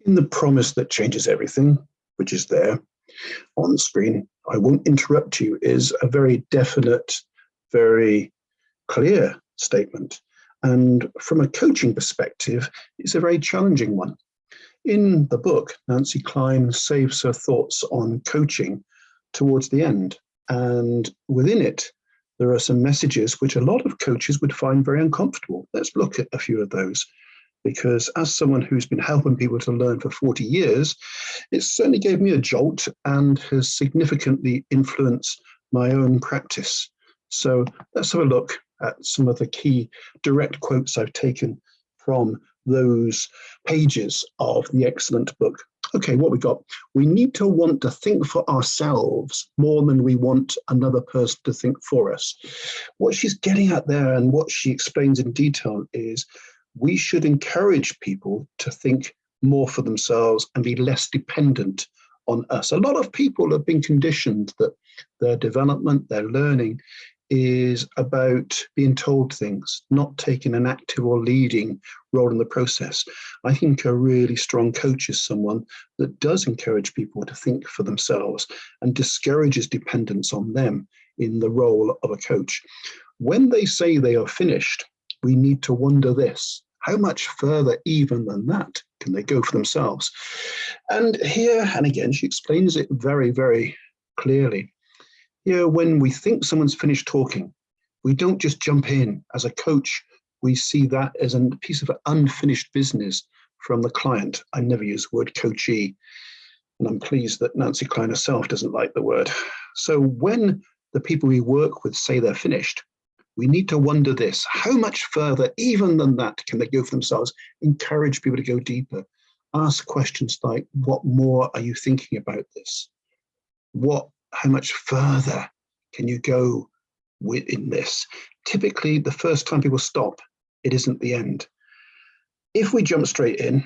In the promise that changes everything, which is there on the screen, I won't interrupt you, is a very definite, very clear statement. And from a coaching perspective, it's a very challenging one. In the book, Nancy Kline saves her thoughts on coaching towards the end. And within it, there are some messages which a lot of coaches would find very uncomfortable. Let's look at a few of those. Because as someone who's been helping people to learn for 40 years, it certainly gave me a jolt and has significantly influenced my own practice. So let's have a look at some of the key direct quotes I've taken from those pages of the excellent book. Okay, what we got? We need to want to think for ourselves more than we want another person to think for us. What she's getting at there and what she explains in detail is we should encourage people to think more for themselves and be less dependent on us. A lot of people have been conditioned that their development, their learning is about being told things, not taking an active or leading role in the process. I think a really strong coach is someone that does encourage people to think for themselves and discourages dependence on them in the role of a coach. When they say they are finished, we need to wonder this: how much further even than that can they go for themselves? And here, and again, she explains it very, very clearly. Here, when we think someone's finished talking, we don't just jump in. As a coach, we see that as a piece of unfinished business from the client. I never use the word coachee, and I'm pleased that Nancy Kline herself doesn't like the word. So when the people we work with say they're finished, we need to wonder this: how much further even than that can they go for themselves? Encourage people to go deeper. Ask questions like, what more are you thinking about this? How much further can you go in this? Typically, the first time people stop, it isn't the end. If we jump straight in,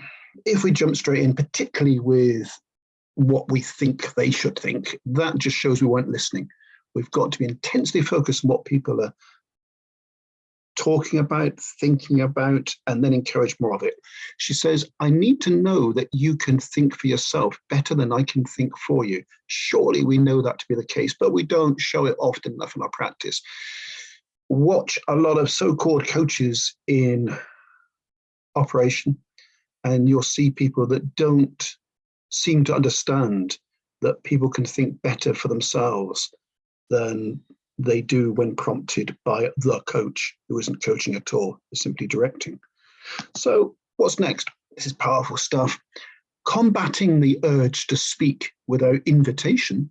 particularly with what we think they should think, that just shows we weren't listening. We've got to be intensely focused on what people are talking about, thinking about, and then encourage more of it. She says, I need to know that you can think for yourself better than I can think for you. Surely we know that to be the case, but we don't show it often enough in our practice. Watch a lot of so-called coaches in operation, and you'll see people that don't seem to understand that people can think better for themselves than they do when prompted by the coach, who isn't coaching at all, is simply directing. So what's next? This is powerful stuff. Combating the urge to speak without invitation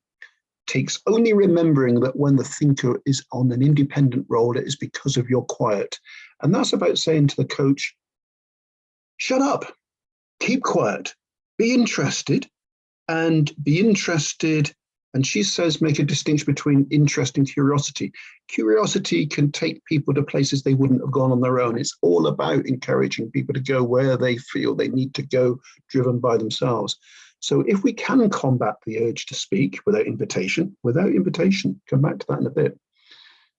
takes only remembering that when the thinker is on an independent role, it is because of your quiet. And that's about saying to the coach, shut up, keep quiet, be interested, and be interested. And she says, make a distinction between interest and curiosity. Curiosity can take people to places they wouldn't have gone on their own. It's all about encouraging people to go where they feel they need to go, driven by themselves. So if we can combat the urge to speak without invitation, come back to that in a bit,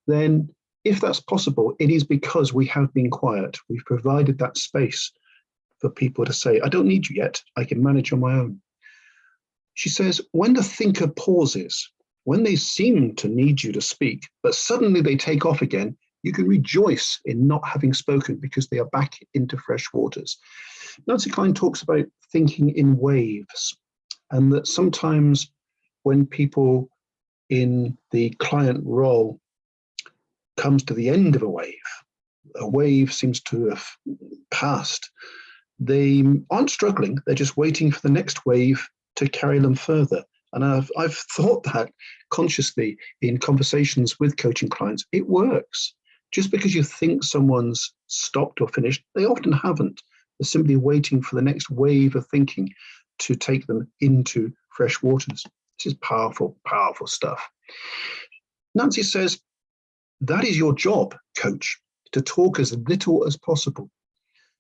then if that's possible, it is because we have been quiet. We've provided that space for people to say, I don't need you yet, I can manage on my own. She says, when the thinker pauses, when they seem to need you to speak, but suddenly they take off again, you can rejoice in not having spoken because they are back into fresh waters. Nancy Kline talks about thinking in waves, and that sometimes when people in the client role comes to the end of a wave seems to have passed, they aren't struggling, they're just waiting for the next wave to carry them further. And I've thought that consciously in conversations with coaching clients. It works. Just because you think someone's stopped or finished, they often haven't. They're simply waiting for the next wave of thinking to take them into fresh waters. This is powerful, powerful stuff. Nancy says, that is your job, coach, to talk as little as possible,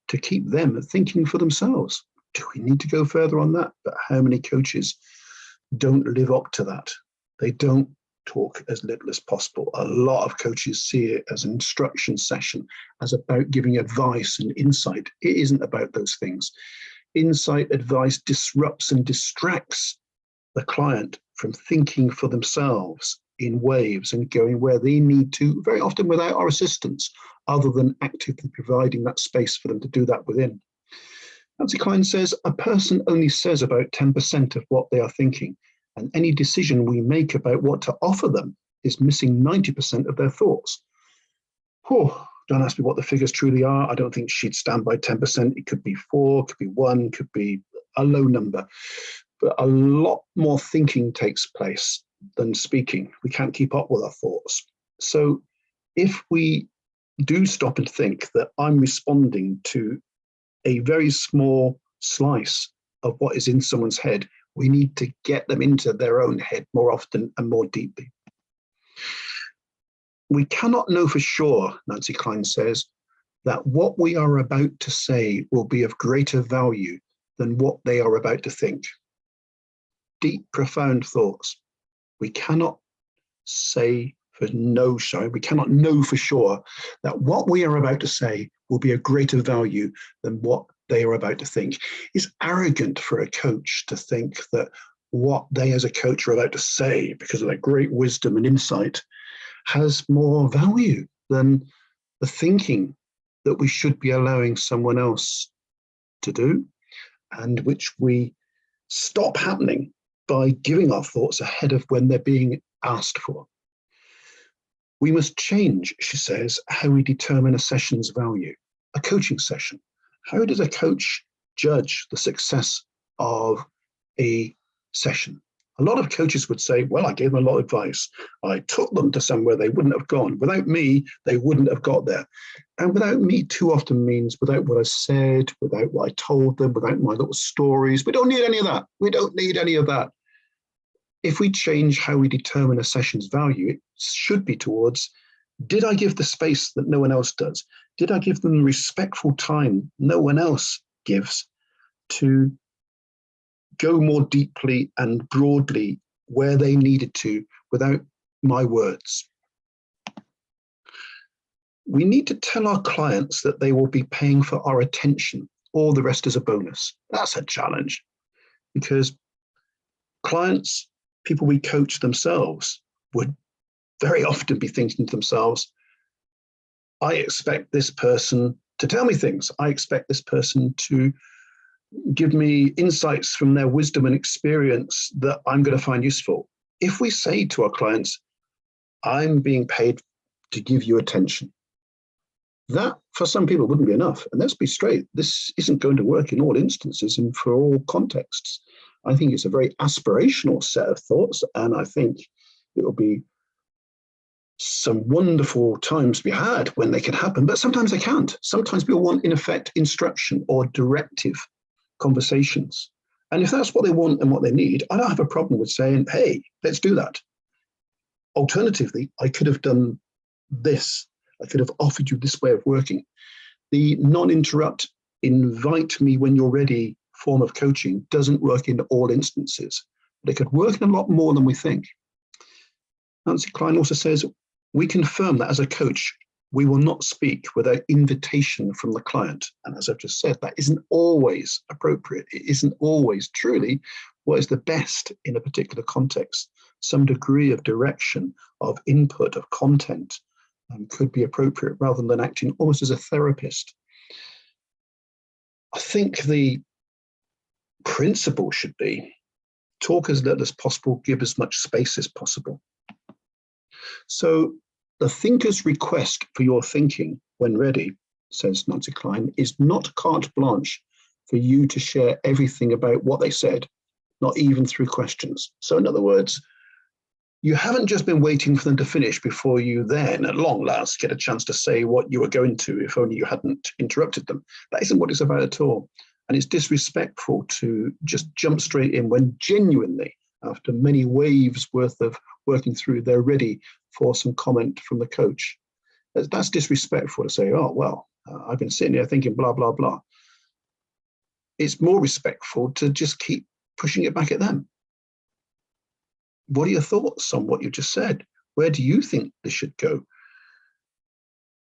to keep them thinking for themselves. Do we need to go further on that? But how many coaches don't live up to that? They don't talk as little as possible. A lot of coaches see it as an instruction session, as about giving advice and insight. It isn't about those things. insight advice disrupts and distracts the client from thinking for themselves in waves and going where they need to, very often without our assistance, other than actively providing that space for them to do that within. Nancy Kline says, a person only says about 10% of what they are thinking, and any decision we make about what to offer them is missing 90% of their thoughts. Whew, don't ask me what the figures truly are. I don't think she'd stand by 10%. It could be 4, could be 1, could be a low number. But a lot more thinking takes place than speaking. We can't keep up with our thoughts. So if we do stop and think that I'm responding to a very small slice of what is in someone's head, we need to get them into their own head more often and more deeply. We cannot know for sure, Nancy Kline says, that what we are about to say will be of greater value than what they are about to think. Deep, profound thoughts. We cannot say for no show, we cannot know for sure that what we are about to say will be of greater value than what they are about to think. It's arrogant for a coach to think that what they as a coach are about to say, because of their great wisdom and insight, has more value than the thinking that we should be allowing someone else to do, and which we stop happening by giving our thoughts ahead of when they're being asked for. We must change, she says, how we determine a session's value. A coaching session. How does a coach judge the success of a session? A lot of coaches would say, well, I gave them a lot of advice. I took them to somewhere they wouldn't have gone. Without me, they wouldn't have got there. And without me too often means without what I said, without what I told them, without my little stories. We don't need any of that. We don't need any of that. If we change how we determine a session's value, it should be towards, did I give the space that no one else does? Did I give them respectful time no one else gives to go more deeply and broadly where they needed to without my words? We need to tell our clients that they will be paying for our attention. All the rest is a bonus. That's a challenge, because clients, people we coach themselves, would very often be thinking to themselves, I expect this person to tell me things. I expect this person to give me insights from their wisdom and experience that I'm going to find useful. If we say to our clients, I'm being paid to give you attention, that for some people wouldn't be enough. And let's be straight, this isn't going to work in all instances and for all contexts. I think it's a very aspirational set of thoughts, and I think it will be some wonderful times to be had when they can happen, but sometimes they can't. Sometimes people want, in effect, instruction or directive conversations. And if that's what they want and what they need, I don't have a problem with saying, hey, let's do that. Alternatively, I could have done this. I could have offered you this way of working. The non-interrupt, invite me when you're ready form of coaching doesn't work in all instances, but it could work in a lot more than we think. Nancy Kline also says, we confirm that as a coach, we will not speak without invitation from the client. And as I've just said, that isn't always appropriate. It isn't always truly what is the best in a particular context. Some degree of direction, of input, of content could be appropriate rather than acting almost as a therapist. I think the principle should be talk as little as possible, give as much space as possible. So the thinker's request for your thinking when ready, says Nancy Kline, is not carte blanche for you to share everything about what they said, not even through questions. So in other words, you haven't just been waiting for them to finish before you then, at long last, get a chance to say what you were going to, if only you hadn't interrupted them. That isn't what it's about at all. And it's disrespectful to just jump straight in when genuinely, after many waves worth of working through, they're ready for some comment from the coach. That's disrespectful to say, oh, well, I've been sitting here thinking blah, blah, blah. It's more respectful to just keep pushing it back at them. What are your thoughts on what you just said? Where do you think this should go?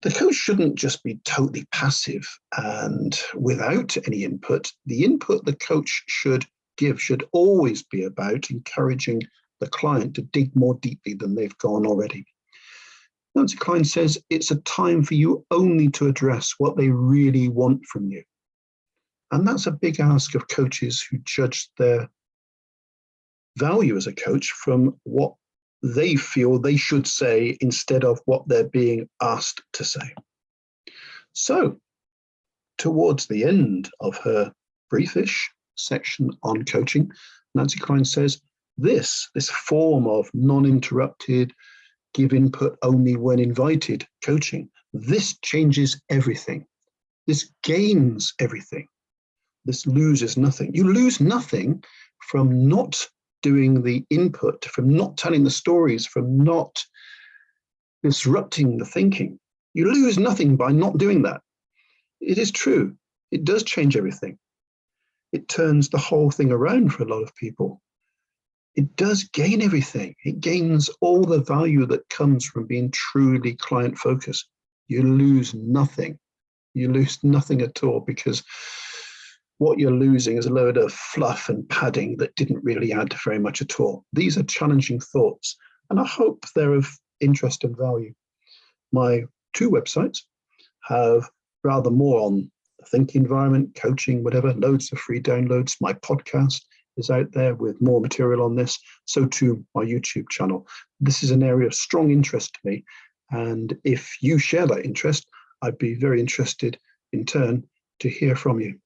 The coach shouldn't just be totally passive and without any input. The input the coach should give should always be about encouraging the client to dig more deeply than they've gone already. Nancy Kline says it's a time for you only to address what they really want from you. And that's a big ask of coaches who judge their value as a coach from what they feel they should say instead of what they're being asked to say. So, towards the end of her briefish section on coaching, Nancy Kline says this form of non-interrupted, give input only when invited coaching, this changes everything. This gains everything. This loses nothing. You lose nothing from not doing the input, from not telling the stories, from not disrupting the thinking. You lose nothing by not doing that. It is true. It does change everything. It turns the whole thing around for a lot of people. It does gain everything. It gains all the value that comes from being truly client-focused. You lose nothing. You lose nothing at all, because what you're losing is a load of fluff and padding that didn't really add very much at all. These are challenging thoughts, and I hope they're of interest and value. My 2 websites have rather more on the thinking environment, coaching, whatever, loads of free downloads. My podcast is out there with more material on this. So too my YouTube channel. This is an area of strong interest to me. And if you share that interest, I'd be very interested in turn to hear from you.